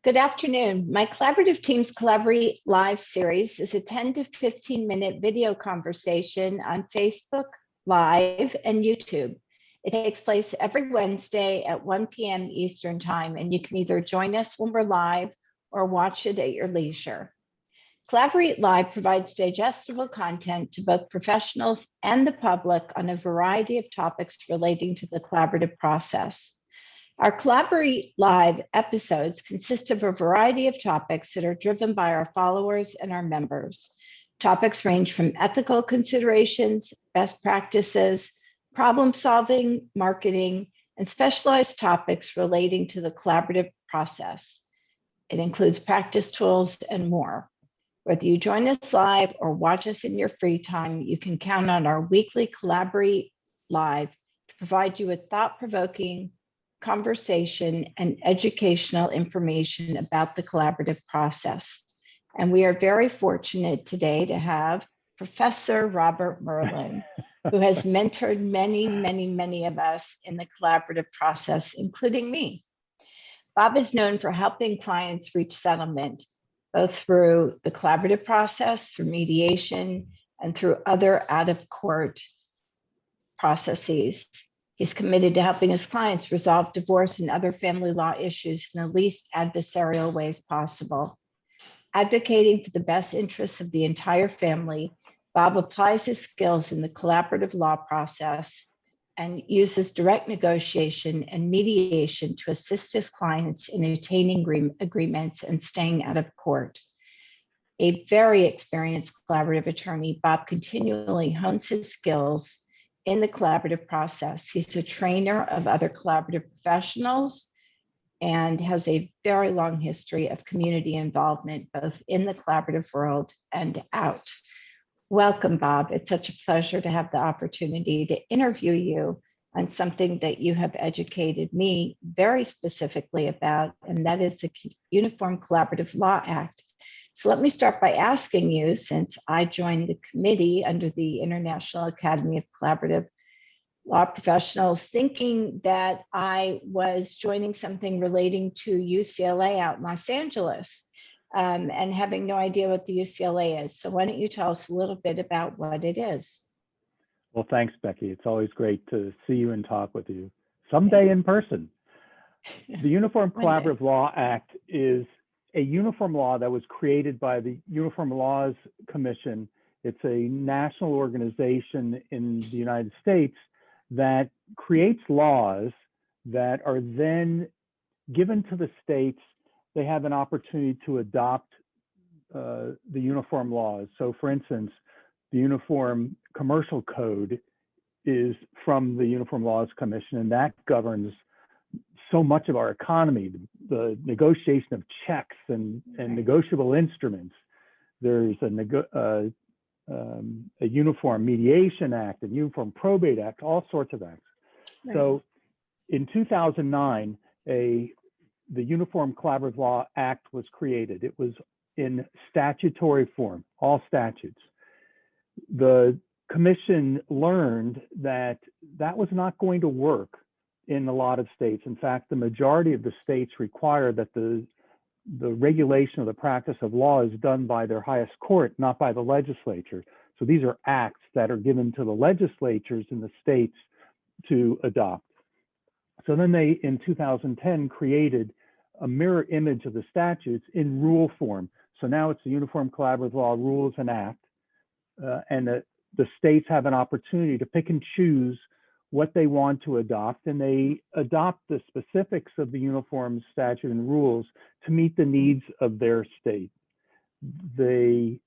Good afternoon. My Collaborative Teams Collaborate Live series is a 10 to 15-minute video conversation on Facebook Live and YouTube. It takes place every Wednesday at 1 p.m. Eastern Time, and you can either join us when we're live or watch it at your leisure. Collaborate Live provides digestible content to both professionals and the public on a variety of topics relating to the collaborative process. Our Collaborate Live episodes consist of a variety of topics that are driven by our followers and our members. Topics range from ethical considerations, best practices, problem solving, marketing, and specialized topics relating to the collaborative process. It includes practice tools and more. Whether you join us live or watch us in your free time, you can count on our weekly Collaborate Live to provide you with thought-provoking conversation and educational information about the collaborative process. And we are very fortunate today to have Professor Robert Merlin, who has mentored many of us in the collaborative process, including me. Bob is known for helping clients reach settlement, both through the collaborative process, through mediation, and through other out-of-court processes. He's committed to helping his clients resolve divorce and other family law issues in the least adversarial ways possible. Advocating for the best interests of the entire family, Bob applies his skills in the collaborative law process and uses direct negotiation and mediation to assist his clients in attaining agreements and staying out of court. A very experienced collaborative attorney, Bob continually hones his skills in the collaborative process. He's a trainer of other collaborative professionals and has a very long history of community involvement, both in the collaborative world and out. Welcome, Bob. It's such a pleasure to have the opportunity to interview you on something that you have educated me very specifically about, and that is the Uniform Collaborative Law Act. So let me start by asking you, since I joined the committee under the International Academy of Collaborative Law Professionals, thinking that I was joining something relating to UCLA out in Los Angeles, and having no idea what the UCLA is. So why don't you tell us a little bit about what it is? Well, thanks, Becky. It's always great to see you and talk with you someday in person. The Uniform Collaborative Law Act is a uniform law that was created by the Uniform Laws Commission. It's a national organization in the United States that creates laws that are then given to the states. They have an opportunity to adopt the uniform laws. So for instance, the Uniform Commercial Code is from the Uniform Laws Commission, and that governs so much of our economy, the negotiation of checks and negotiable instruments. There's a Uniform Mediation Act, a Uniform Probate Act, all sorts of acts. Right. So in 2009, the Uniform Collaborative Law Act was created. It was in statutory form, all statutes. The commission learned that that was not going to work in a lot of states. In fact, the majority of the states require that the regulation of the practice of law is done by their highest court, not by the legislature. So these are acts that are given to the legislatures in the states to adopt. So then they, in 2010, created a mirror image of the statutes in rule form. So now it's the Uniform Collaborative Law Rules and Act, and the states have an opportunity to pick and choose what they want to adopt, and they adopt the specifics of the uniform statute and rules to meet the needs of their state. The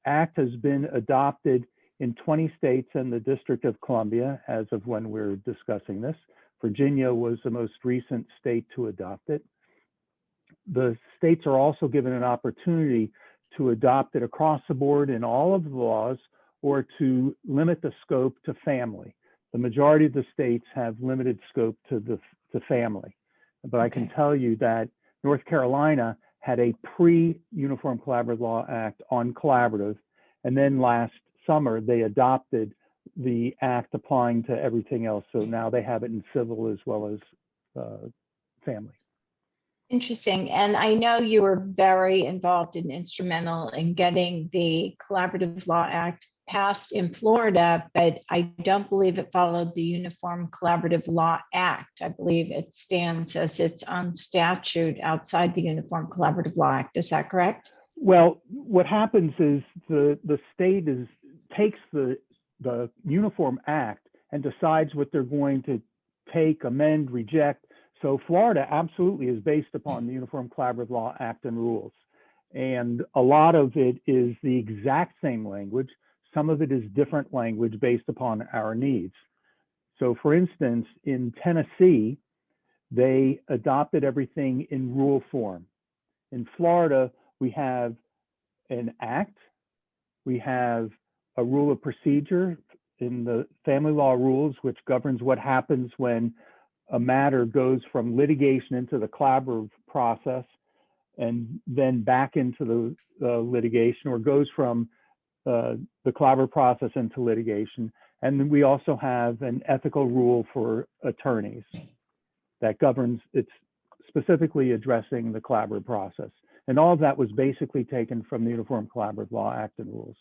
act has been adopted in 20 states and the District of Columbia as of when we're discussing this. Virginia was the most recent state to adopt it. The states are also given an opportunity to adopt it across the board in all of the laws, or to limit the scope to family. The majority of the states have limited scope to family. But I can tell you that North Carolina had a pre-Uniform Collaborative Law Act on collaborative, and then last summer they adopted the act applying to everything else. So now they have it in civil as well as family. Interesting. And I know you were very involved and instrumental in getting the Collaborative Law Act passed in Florida, but I don't believe it followed the Uniform Collaborative Law Act. I believe it stands as its own statute outside the Uniform Collaborative Law Act. Is that correct? Well, what happens is the state takes the Uniform Act and decides what they're going to take, amend, reject. So Florida absolutely is based upon the Uniform Collaborative Law Act and rules. And a lot of it is the exact same language. Some of it is different language based upon our needs. So for instance, in Tennessee, they adopted everything in rule form. In Florida, we have an act, we have a rule of procedure in the family law rules, which governs what happens when a matter goes from litigation into the collaborative process and then back into the litigation, or goes from the collaborative process into litigation. And then we also have an ethical rule for attorneys that governs, it's specifically addressing the collaborative process. And all of that was basically taken from the Uniform Collaborative Law Act and rules.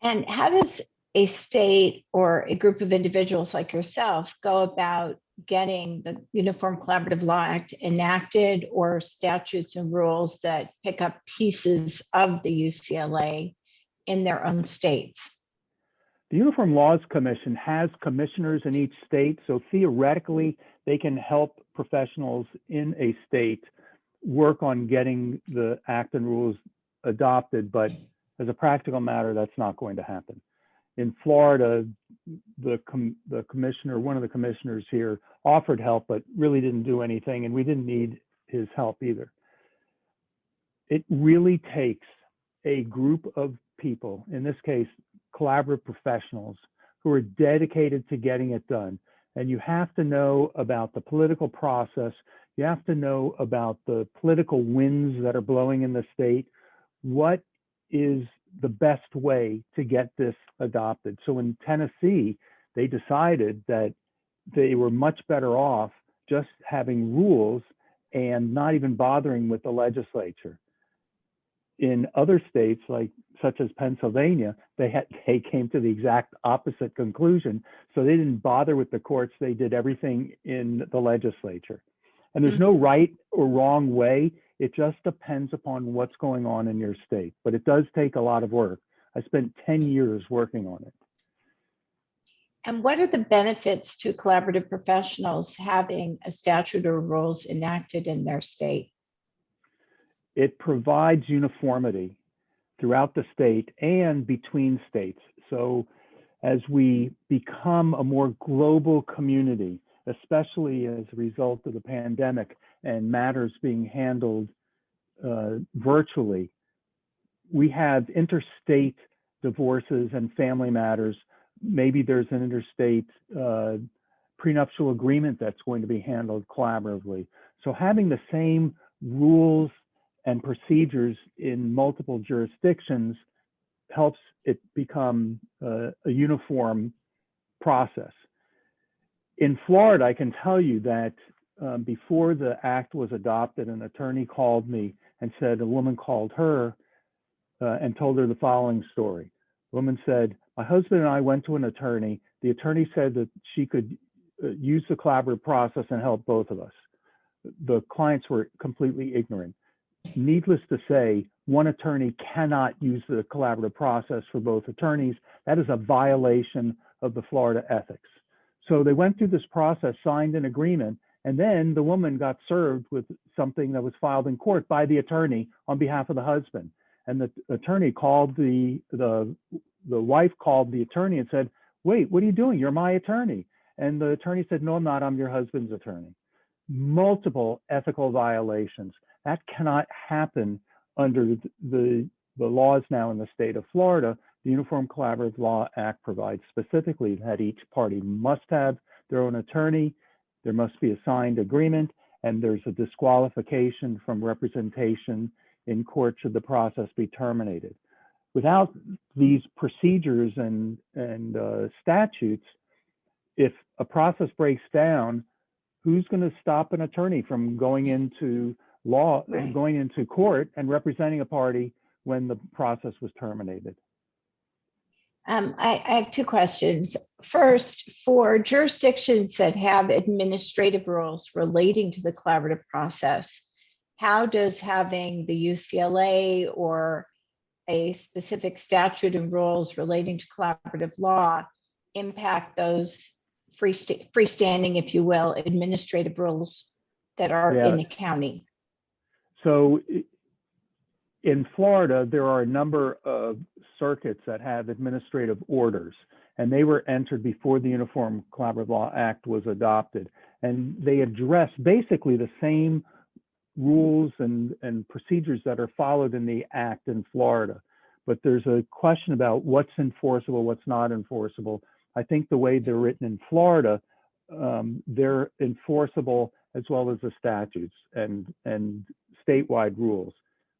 And how does a state or a group of individuals like yourself go about getting the Uniform Collaborative Law Act enacted, or statutes and rules that pick up pieces of the UCLA in their own states? The Uniform Laws Commission has commissioners in each state, so theoretically they can help professionals in a state work on getting the act and rules adopted, but as a practical matter, that's not going to happen. In Florida, the commissioner, one of the commissioners here, offered help, but really didn't do anything, and we didn't need his help either. It really takes a group of people, in this case, collaborative professionals, who are dedicated to getting it done. And you have to know about the political process. You have to know about the political winds that are blowing in the state. What is the best way to get this adopted? So in Tennessee, they decided that they were much better off just having rules and not even bothering with the legislature. In other states, such as Pennsylvania, they came to the exact opposite conclusion. So they didn't bother with the courts. They did everything in the legislature. And there's no right or wrong way. It just depends upon what's going on in your state. But it does take a lot of work. I spent 10 years working on it. And what are the benefits to collaborative professionals having a statute or rules enacted in their state? It provides uniformity throughout the state and between states. So as we become a more global community, especially as a result of the pandemic and matters being handled virtually, we have interstate divorces and family matters. Maybe there's an interstate prenuptial agreement that's going to be handled collaboratively. So having the same rules and procedures in multiple jurisdictions helps it become a uniform process. In Florida, I can tell you that before the act was adopted, an attorney called me and said a woman called her and told her the following story. The woman said, my husband and I went to an attorney. The attorney said that she could use the collaborative process and help both of us. The clients were completely ignorant. Needless to say, one attorney cannot use the collaborative process for both attorneys. That is a violation of the Florida ethics. So they went through this process, signed an agreement, and then the woman got served with something that was filed in court by the attorney on behalf of the husband. And the attorney called the wife called the attorney and said, wait, what are you doing? You're my attorney. And the attorney said, no, I'm not. I'm your husband's attorney. Multiple ethical violations. That cannot happen under the laws now in the state of Florida. The Uniform Collaborative Law Act provides specifically that each party must have their own attorney, there must be a signed agreement, and there's a disqualification from representation in court should the process be terminated. Without these procedures and statutes, if a process breaks down, who's going to stop an attorney from going into going into court and representing a party when the process was terminated? I have two questions. First, for jurisdictions that have administrative rules relating to the collaborative process, how does having the UCLA or a specific statute and rules relating to collaborative law impact those freestanding, if you will, administrative rules that are in the county? So in Florida, there are a number of circuits that have administrative orders, and they were entered before the Uniform Collaborative Law Act was adopted. And they address basically the same rules and procedures that are followed in the act in Florida. But there's a question about what's enforceable, what's not enforceable. I think the way they're written in Florida, they're enforceable as well as the statutes and statewide rules.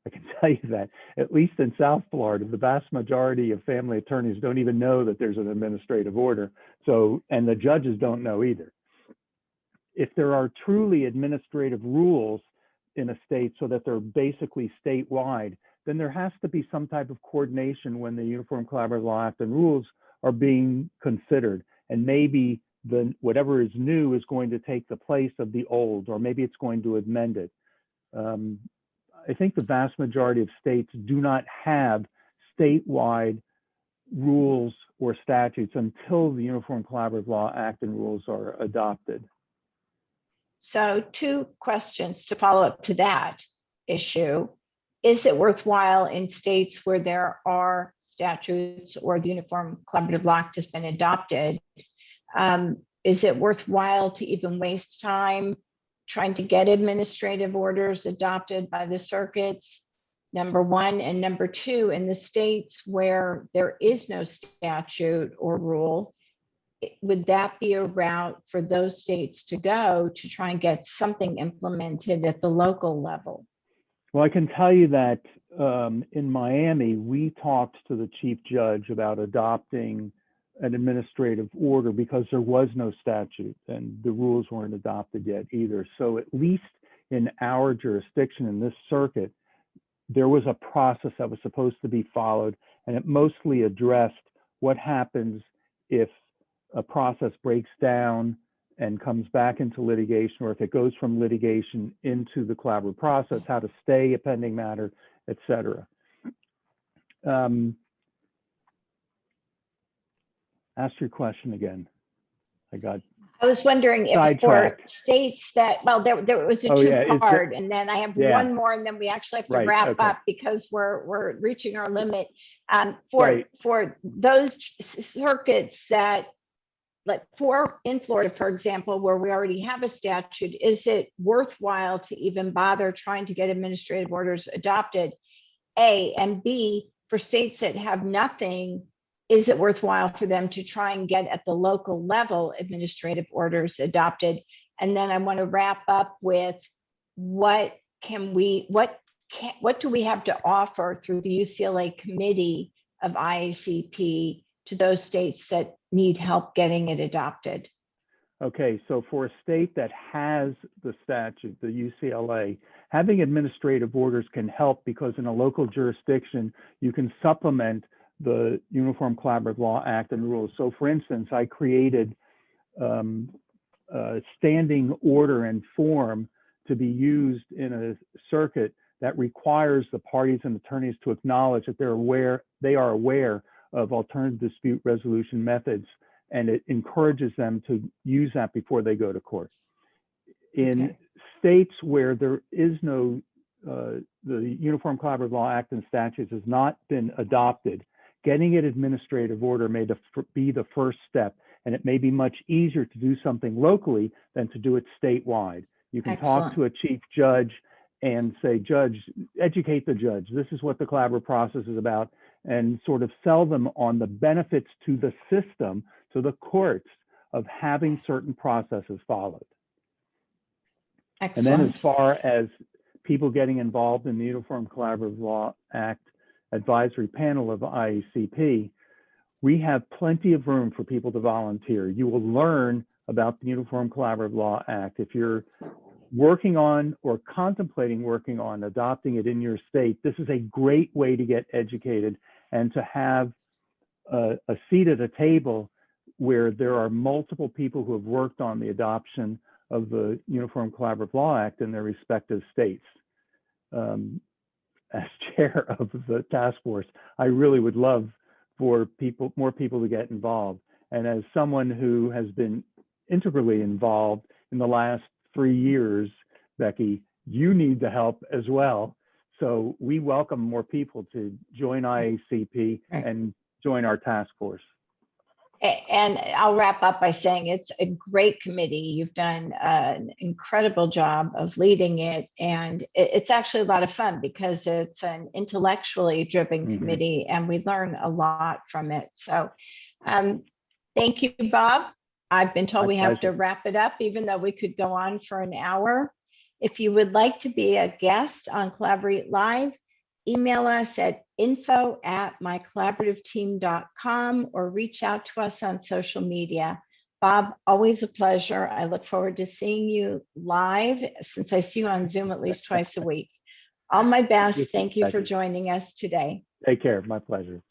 I can tell you that, at least in South Florida, the vast majority of family attorneys don't even know that there's an administrative order. So, and the judges don't know either. If there are truly administrative rules in a state so that they're basically statewide, then there has to be some type of coordination when the Uniform Collaborative Law Act and rules are being considered. And maybe whatever is new is going to take the place of the old, or maybe it's going to amend it. I think the vast majority of states do not have statewide rules or statutes until the Uniform Collaborative Law Act and rules are adopted. So two questions to follow up to that issue. Is it worthwhile in states where there are statutes or the Uniform Collaborative Law Act has been adopted? Is it worthwhile to even waste time trying to get administrative orders adopted by the circuits? Number one. And number two, in the states where there is no statute or rule, would that be a route for those states to go to try and get something implemented at the local level? Well, I can tell you that in Miami, we talked to the chief judge about adopting an administrative order because there was no statute and the rules weren't adopted yet either. So at least in our jurisdiction in this circuit, there was a process that was supposed to be followed, and it mostly addressed what happens if a process breaks down and comes back into litigation, or if it goes from litigation into the collaborative process, how to stay a pending matter, et cetera. Ask your question again. I was wondering if for states that, well, there was a two-part, and then I have one more, and then we actually have to wrap up because we're reaching our limit. For those circuits that, like in Florida, for example, where we already have a statute, is it worthwhile to even bother trying to get administrative orders adopted? A, and B, for states that have nothing, is it worthwhile for them to try and get at the local level administrative orders adopted? And then I want to wrap up with what do we have to offer through the UCLA committee of IACP to those states that need help getting it adopted? Okay, so for a state that has the statute, the UCLA, having administrative orders can help because in a local jurisdiction, you can supplement the Uniform Collaborative Law Act and rules. So for instance, I created a standing order and form to be used in a circuit that requires the parties and attorneys to acknowledge that they are aware of alternative dispute resolution methods, and it encourages them to use that before they go to court. In states where there is no, the Uniform Collaborative Law Act and statutes has not been adopted, getting an administrative order may be the first step, and it may be much easier to do something locally than to do it statewide. You can talk to a chief judge and say, Judge, educate the judge. This is what the collaborative process is about, and sort of sell them on the benefits to the system, to the courts, of having certain processes followed. And then as far as people getting involved in the Uniform Collaborative Law Act advisory panel of IACP, we have plenty of room for people to volunteer. You will learn about the Uniform Collaborative Law Act. If you're working on or contemplating working on adopting it in your state, this is a great way to get educated and to have a seat at a table where there are multiple people who have worked on the adoption of the Uniform Collaborative Law Act in their respective states. As chair of the task force, I really would love for more people to get involved. And as someone who has been integrally involved in the last 3 years, Becky, you need the help as well. So we welcome more people to join IACP and join our task force. And I'll wrap up by saying it's a great committee. You've done an incredible job of leading it. And it's actually a lot of fun because it's an intellectually driven committee and we learn a lot from it. So thank you, Bob. I've been told we have to wrap it up, even though we could go on for an hour. If you would like to be a guest on Collaborate Live, email us at info@mycollaborativeteam.com or reach out to us on social media. Bob, always a pleasure. I look forward to seeing you live since I see you on Zoom at least twice a week. All my best. Thank you for joining us today. Take care. My pleasure.